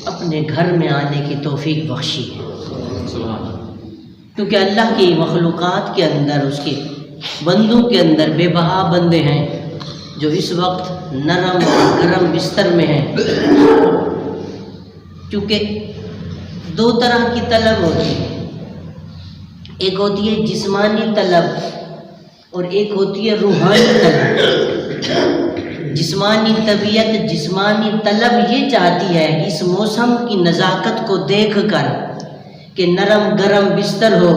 اپنے گھر میں آنے کی توفیق بخشی ہے، کیونکہ اللہ کی مخلوقات کے اندر، اس کے بندوں کے اندر بے بہا بندے ہیں جو اس وقت نرم اور گرم بستر میں ہیں، کیونکہ دو طرح کی طلب ہوتی ہے، ایک ہوتی ہے جسمانی طلب اور ایک ہوتی ہے روحانی طلب۔ جسمانی طبیعت، جسمانی طلب یہ چاہتی ہے کہ اس موسم کی نزاکت کو دیکھ کر کہ نرم گرم بستر ہو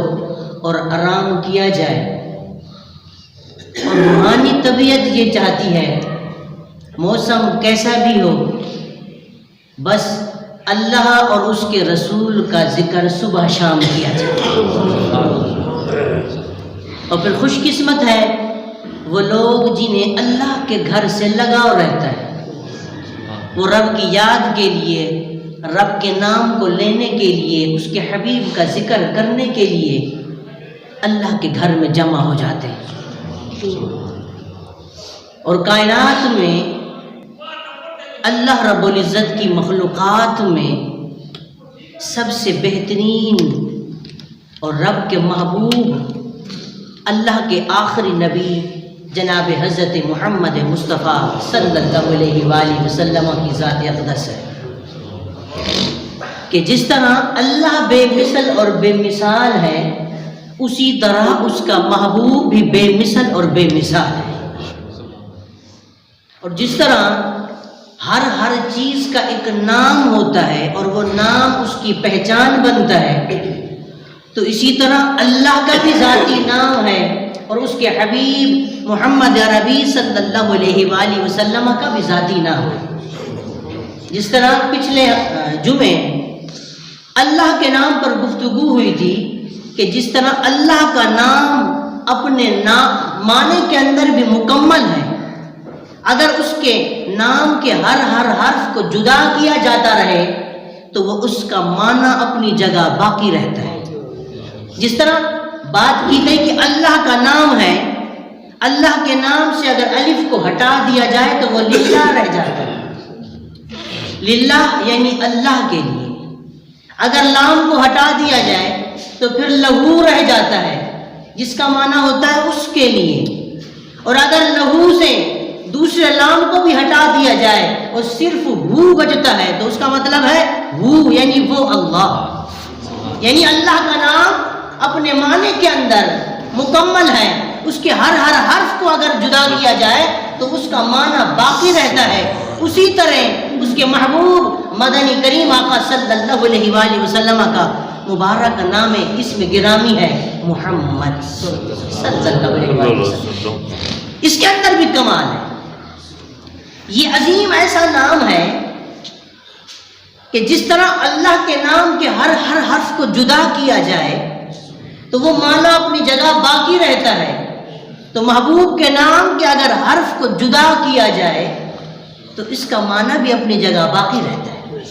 اور آرام کیا جائے، اور روحانی طبیعت یہ چاہتی ہے موسم کیسا بھی ہو، بس اللہ اور اس کے رسول کا ذکر صبح شام کیا جائے۔ اور پھر خوش قسمت ہے وہ لوگ جنہیں اللہ کے گھر سے لگاؤ رہتا ہے، وہ رب کی یاد کے لیے، رب کے نام کو لینے کے لیے، اس کے حبیب کا ذکر کرنے کے لیے اللہ کے گھر میں جمع ہو جاتے ہیں۔ اور کائنات میں اللہ رب العزت کی مخلوقات میں سب سے بہترین اور رب کے محبوب اللہ کے آخری نبی جناب حضرت محمد مصطفیٰ صلی اللہ علیہ وآلہ وسلم کی ذات اقدس ہے، کہ جس طرح اللہ بے مثل اور بے مثال ہے، اسی طرح اس کا محبوب بھی بے مثل اور بے مثال ہے۔ اور جس طرح ہر چیز کا ایک نام ہوتا ہے اور وہ نام اس کی پہچان بنتا ہے، تو اسی طرح اللہ کا بھی ذاتی نام ہے اور اس کے حبیب محمد عربی صلی اللہ علیہ وآلہ وسلم کا بھی ذاتی نام ہے۔ جس طرح پچھلے جمعے اللہ کے نام پر گفتگو ہوئی تھی کہ جس طرح اللہ کا نام اپنے نام معنی کے اندر بھی مکمل ہے، اگر اس کے نام کے ہر حرف کو جدا کیا جاتا رہے تو وہ اس کا معنی اپنی جگہ باقی رہتا ہے۔ جس طرح بات کی گئی کہ اللہ کا نام ہے، اللہ کے نام سے اگر الف کو ہٹا دیا جائے تو وہ للہ رہ جاتا ہے، للہ یعنی اللہ کے لیے۔ اگر لام کو ہٹا دیا جائے تو پھر لہو رہ جاتا ہے، جس کا معنی ہوتا ہے اس کے لیے۔ اور اگر لہو سے دوسرے لام کو بھی ہٹا دیا جائے اور صرف ہو بچتا ہے تو اس کا مطلب ہے ہو یعنی وہ اللہ، یعنی اللہ کا نام اپنے معنی کے اندر مکمل ہے، اس کے ہر حرف کو اگر جدا کیا جائے تو اس کا معنی باقی رہتا ہے۔ اسی طرح اس کے محبوب مدنی کریم آقا صلی اللہ علیہ وآلہ وسلم کا مبارک نام اسم گرامی ہے محمد صلی اللہ علیہ وآلہ وسلم۔ اس کے اندر بھی کمال ہے، یہ عظیم ایسا نام ہے کہ جس طرح اللہ کے نام کے ہر حرف کو جدا کیا جائے تو وہ معنی اپنی جگہ باقی رہتا ہے، تو محبوب کے نام کے اگر حرف کو جدا کیا جائے تو اس کا معنی بھی اپنی جگہ باقی رہتا ہے۔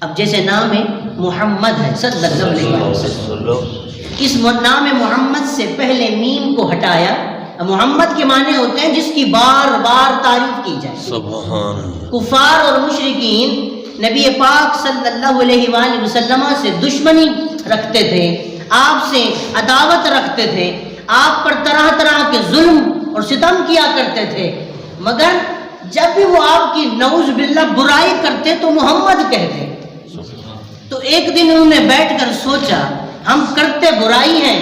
اب جیسے نام محمد ہے صلی اللہ علیہ وسلم، اس نام محمد سے پہلے میم کو ہٹایا۔ محمد کے معنی ہوتے ہیں جس کی بار بار تعریف کی جائے۔ سبحان اللہ۔ کفار اور مشرکین نبی پاک صلی اللہ علیہ وآلہ وسلم سے دشمنی رکھتے تھے، آپ سے عداوت رکھتے تھے، آپ پر طرح طرح کے ظلم اور ستم کیا کرتے تھے، مگر جب بھی وہ آپ کی نعوذ باللہ برائی کرتے تو محمد کہتے۔ تو ایک دن انہوں نے بیٹھ کر سوچا ہم کرتے برائی ہیں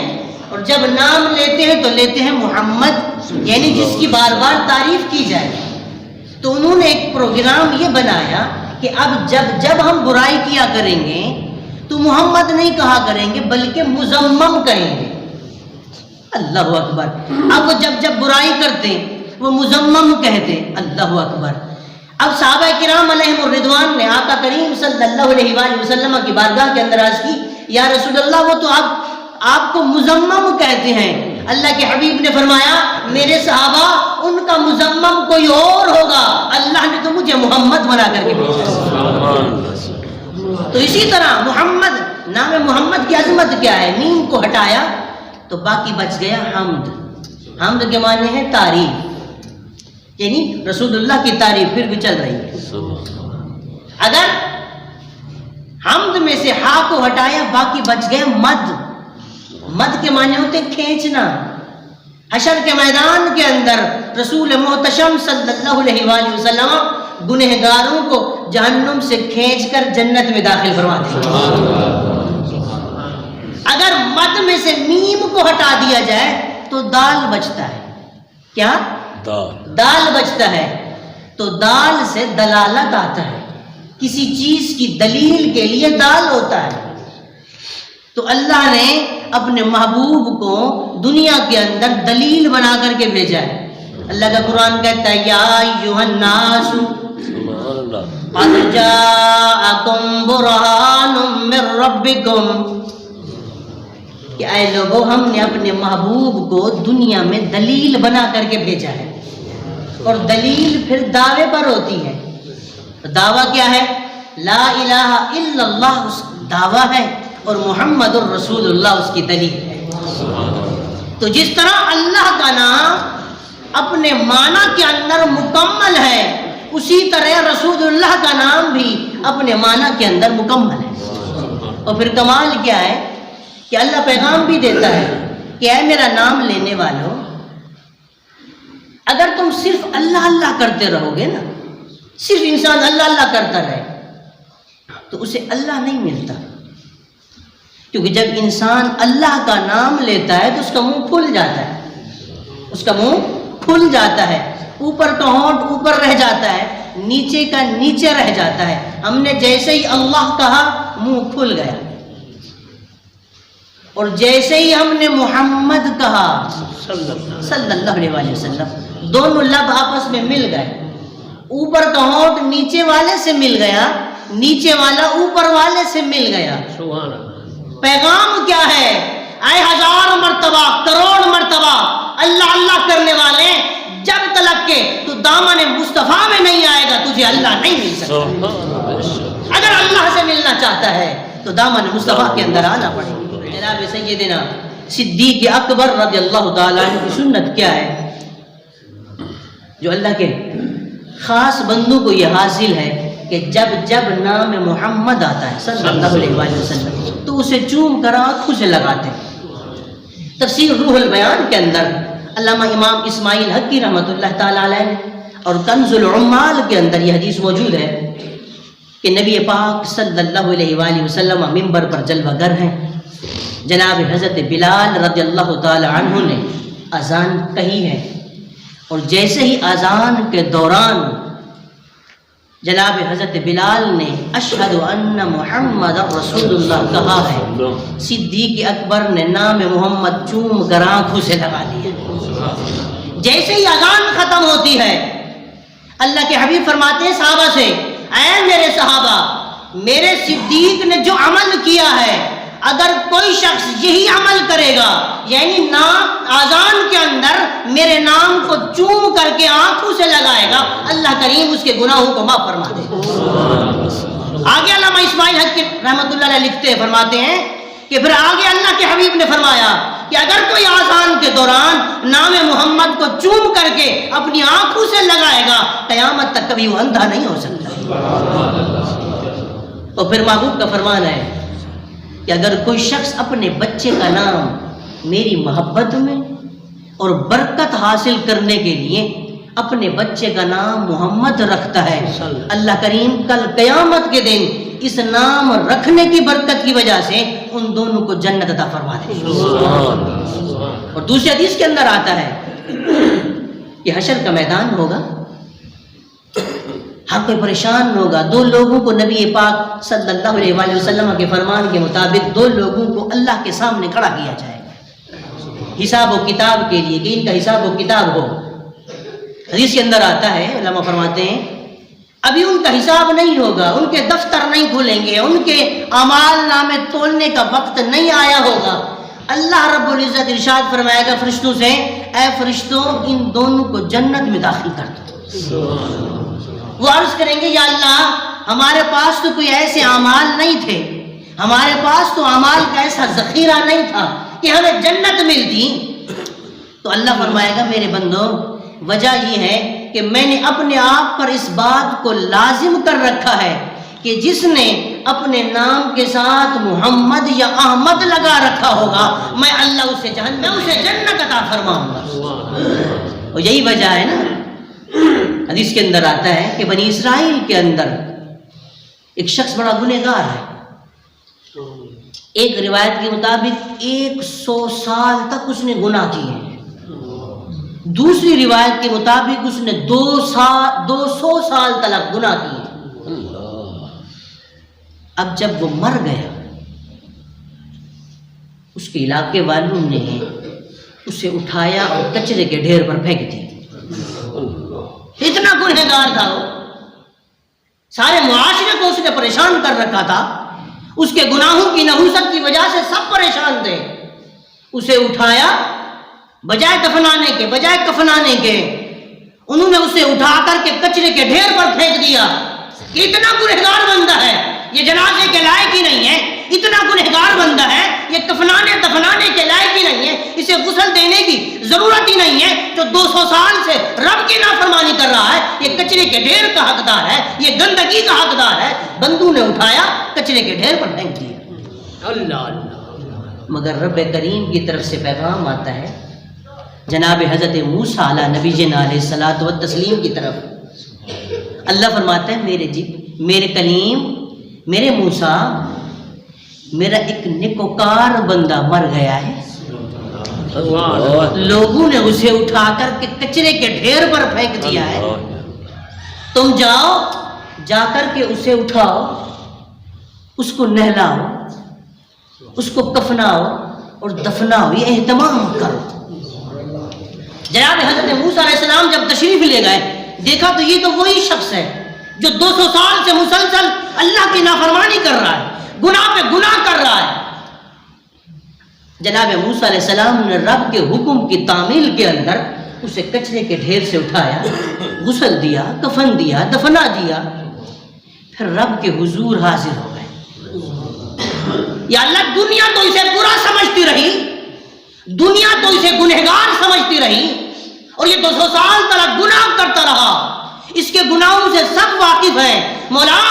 اور جب نام لیتے ہیں تو لیتے ہیں محمد، یعنی جس کی بار بار تعریف کی جائے۔ تو انہوں نے ایک پروگرام یہ بنایا کہ اب جب ہم برائی کیا کریں گے تو محمد نہیں کہا کریں گے بلکہ مذمم کہیں گے۔ اللہ اکبر۔ اب وہ جب برائی کرتے وہ مذمم کہتے۔ اللہ اکبر۔ اب صحابہ کرام علیہم الرضوان نے آقا کریم صلی اللہ علیہ وآلہ وسلم کی بارگاہ کے اندر عرض کی، یا رسول اللہ وہ تو آپ کو مذمم کہتے ہیں۔ اللہ کے حبیب نے فرمایا میرے صحابہ ان کا مذمم کوئی اور ہوگا، اللہ نے تو مجھے محمد بنا کر کے بھیجا۔ تو اسی طرح محمد، نام محمد کی عظمت کیا ہے، میم کو ہٹایا تو باقی بچ گیا حمد۔ حمد کے معنی ہے تعریف، یعنی رسول اللہ کی تعریف پھر بھی چل رہی ہے۔ اگر میں سے ہا کو ہٹایا، باقی بچ گئے مد. مد کے معنی ہوتے کھینچنا. حشر کے میدان کے اندر رسول محتشم صلی اللہ علیہ وآلہ وسلم گنہگاروں کو جہنم سے کھینچ کر جنت میں داخل فرما دیں گے. اگر مد میں سے میم کو ہٹا دیا جائے تو دال بچتا ہے. کیا؟ دال بچتا ہے. تو دال سے دلالت آتا ہے، کسی چیز کی دلیل کے لیے دال ہوتا ہے. تو اللہ نے اپنے محبوب کو دنیا کے اندر دلیل بنا کر کے بھیجا ہے. اللہ کا قرآن کہتا ہے یا ایھا الناس قد جاءکم برہان من ربکم، کہ اے لوگو ہم نے اپنے محبوب کو دنیا میں دلیل بنا کر کے بھیجا ہے. اور دلیل پھر دعوے پر ہوتی ہے. دعویٰ کیا ہے؟ لا الہ الا اللہ اس دعویٰ ہے، اور محمد الرسول اللہ اس کی دلیل ہے. تو جس طرح اللہ کا نام اپنے معنی کے اندر مکمل ہے، اسی طرح رسول اللہ کا نام بھی اپنے معنی کے اندر مکمل ہے. اور پھر کمال کیا ہے کہ اللہ پیغام بھی دیتا ہے کہ اے میرا نام لینے والوں، اگر تم صرف اللہ اللہ کرتے رہو گے نا، صرف انسان اللہ اللہ کرتا رہے، تو اسے اللہ نہیں ملتا. کیونکہ جب انسان اللہ کا نام لیتا ہے تو اس کا منہ کھل جاتا ہے، اس کا منہ کھل جاتا ہے، اوپر کا ہونٹ اوپر رہ جاتا ہے، نیچے کا نیچے رہ جاتا ہے. ہم نے جیسے ہی اللہ کہا منہ کھل گیا، اور جیسے ہی ہم نے محمد کہا صلی اللہ علیہ وسلم، دونوں لب آپس میں مل گئے. اوپر کا ہونٹ نیچے والے سے مل گیا، نیچے والا اوپر والے سے مل گیا. پیغام کیا ہے؟ اے ہزار مرتبہ کروڑ مرتبہ اللہ اللہ کرنے والے، جب تلک کے تو دامن مصطفیٰ میں نہیں آئے گا تجھے اللہ نہیں مل سکتا. اگر اللہ سے ملنا چاہتا ہے تو دامن مصطفیٰ کے اندر آنا پڑے گا. جناب سیدنا صدیق اکبر رضی اللہ تعالیٰ عنہ کی سنت کیا ہے؟ جو اللہ کے خاص بندوں کو یہ حاصل ہے کہ جب جب نام محمد آتا ہے صلی اللہ علیہ وآلہ وسلم تو اسے چوم کر آنکھوں سے لگاتے ہیں. تفسیر روح البیان کے اندر علامہ امام اسماعیل حقی رحمۃ اللہ تعالیٰ علیہ اور کنز العمال کے اندر یہ حدیث موجود ہے کہ نبی پاک صلی اللہ علیہ وآلہ وسلم منبر پر جلوہ گر ہیں. جناب حضرت بلال رضی اللہ تعالی عنہ نے اذان کہی ہے، اور جیسے ہی اذان کے دوران جناب حضرت بلال نے اشہد ان محمد رسول اللہ کہا ہے، صدیق اکبر نے نام محمد چوم کر آنکھوں سے لگا دیا. جیسے ہی اذان ختم ہوتی ہے اللہ کے حبیب فرماتے ہیں صحابہ سے، اے میرے صحابہ، میرے صدیق نے جو عمل کیا ہے اگر کوئی شخص یہی عمل کرے گا، یعنی نام اذان کے اندر میرے نام کو چوم کر کے آنکھوں سے لگائے گا، اللہ کریم اس کے گناہوں کو معاف فرما دے گا. آگے علامہ اسماعیل حق رحمۃ اللہ علیہ لکھتے فرماتے ہیں کہ پھر آگے اللہ کے حبیب نے فرمایا کہ اگر کوئی اذان کے دوران نام محمد کو چوم کر کے اپنی آنکھوں سے لگائے گا، قیامت تک کبھی وہ اندھا نہیں ہو سکتا. تو پھر محبوب کا فرمان ہے کہ اگر کوئی شخص اپنے بچے کا نام میری محبت میں اور برکت حاصل کرنے کے لیے اپنے بچے کا نام محمد رکھتا ہے، اللہ کریم کل قیامت کے دن اس نام رکھنے کی برکت کی وجہ سے ان دونوں کو جنت عطا فرما دے. اور دوسری حدیث کے اندر آتا ہے کہ حشر کا میدان ہوگا، ہر کوئی پریشان ہوگا. دو لوگوں کو نبی پاک صلی اللہ علیہ وآلہ وسلم کے فرمان کے مطابق دو لوگوں کو اللہ کے سامنے کھڑا کیا جائے گا حساب و کتاب کے لیے، کہ ان کا حساب و کتاب ہو. حدیث کے اندر آتا ہے، علماء فرماتے ہیں ابھی ان کا حساب نہیں ہوگا، ان کے دفتر نہیں کھلیں گے، ان کے اعمال نامے تولنے کا وقت نہیں آیا ہوگا. اللہ رب العزت ارشاد فرمائے گا فرشتوں سے، اے فرشتوں ان دونوں کو جنت میں داخل کر دو. وہ عرض کریں گے یا اللہ ہمارے پاس تو کوئی ایسے اعمال نہیں تھے، ہمارے پاس تو اعمال کا ایسا ذخیرہ نہیں تھا کہ ہمیں جنت ملتی. تو اللہ فرمائے گا میرے بندو وجہ یہ ہے کہ میں نے اپنے آپ پر اس بات کو لازم کر رکھا ہے کہ جس نے اپنے نام کے ساتھ محمد یا احمد لگا رکھا ہوگا میں اللہ اسے جنت عطا فرماؤں گا. اور یہی وجہ ہے نا، حدیث کے اندر آتا ہے کہ بنی اسرائیل کے اندر ایک شخص بڑا گنہگار ہے. ایک روایت کے مطابق 100 سال تک اس نے گناہ کیے ہیں. دوسری روایت کے مطابق اس نے 200 سال تک گناہ کیے. اب جب وہ مر گیا، اس کے علاقے والوں نے اسے اٹھایا اور کچرے کے ڈھیر پر پھینک دیا. اتنا گنہگار تھا وہ، سارے معاشرے کو اس نے پریشان کر رکھا تھا. اس کے گناہوں کی نحوست کی وجہ سے سب پریشان تھے. اسے اٹھایا، بجائے دفنانے کے، بجائے کفنانے کے، انہوں نے اسے اٹھا کر کے کچرے کے ڈھیر پر پھینک دیا. کہ اتنا گنہگار بندہ ہے، یہ جنازے کے لائق ہی نہیں ہے. اتنا گنہگار بندہ ہے، یہ کفنانے دفنانے کے لائق ہی نہیں ہے. اسے غسل دینے کی ضرورت ہی نہیں ہے. جو 200 سال سے رب کی نافرمانی کر رہا ہے، یہ کچرے کے ڈھیر کا حقدار ہے، یہ گندگی کا حقدار ہے. بندوں نے اٹھایا، کچرے کے ڈھیر پر پھینک دیا. اللہ. مگر رب کریم کی طرف سے پیغام آتا ہے جناب حضرت موسیٰ علیہ نبی جنا علیہ الصلوۃ والتسلیم کی طرف. اللہ فرماتا ہے میرے کلیم، میرے موسیٰ، میرا ایک نیکوکار بندہ مر گیا ہے. لوگوں نے اسے اٹھا کر کے کچرے کے ڈھیر پر پھینک دیا ہے. تم جاؤ، جا کر کے اسے اٹھاؤ، اس کو نہلاؤ، اس کو کفناؤ اور دفناؤ، یہ اہتمام کرو. جناب حضرت موسیٰ علیہ السلام جب تشریف لے گئے، دیکھا تو یہ تو وہی شخص ہے جو 200 سال سے مسلسل اللہ کی نافرمانی کر رہا ہے، گناہ پہ گناہ کر رہا ہے. جناب موسیٰ علیہ السلام نے رب کے حکم کی تعمیل کے اندر اسے کچرے کے ڈھیر سے اٹھایا، غسل دیا، کفن دیا، دفنا دیا، پھر رب کے حضور حاضر ہو گئے. یا اللہ، دنیا تو اسے برا سمجھتی رہی، دنیا تو اسے گنہگار سمجھتی رہی، اور یہ 200 سال تک گناہ کرتا رہا. اس کے گناہوں سے سب واقف ہیں. مولا،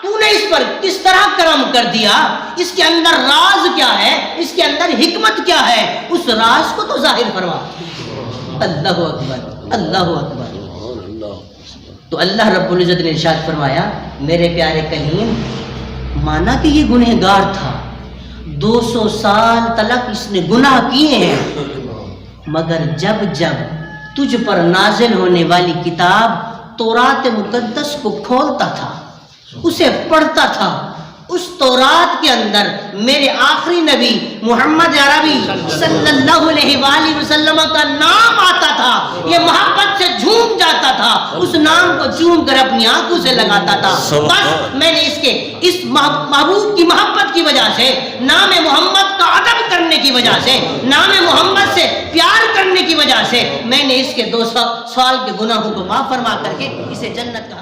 تو نے اس پر کس طرح کرم کر دیا؟ اس کے اندر راز کیا ہے؟ اس کے اندر حکمت کیا ہے؟ اس راز کو تو ظاہر فرما. اللہ اکبر، اللہ اکبر. تو اللہ رب العزت نے ارشاد فرمایا، میرے پیارے کلیم، مانا کہ یہ گنہگار تھا، 200 سال تلک اس نے گناہ کیے ہیں، مگر جب جب تجھ پر نازل ہونے والی کتاب تورات مقدس کو کھولتا تھا، اسے پڑھتا تھا، اس تورات کے اندر میرے آخری نبی محمد عربی صلی اللہ علیہ وآلہ وسلم کا نام آتا تھا. یہ محبت سے جھوم جاتا تھا، اس نام کو چوم کر اپنی آنکھوں سے لگاتا تھا. بس میں نے اس محبوب کی محبت کی وجہ سے، نام محمد کا ادب کرنے کی وجہ سے، نام محمد سے پیار کرنے کی وجہ سے، میں نے اس کے 200 سال کے گناہوں کو معاف فرما کر کے اسے جنت کا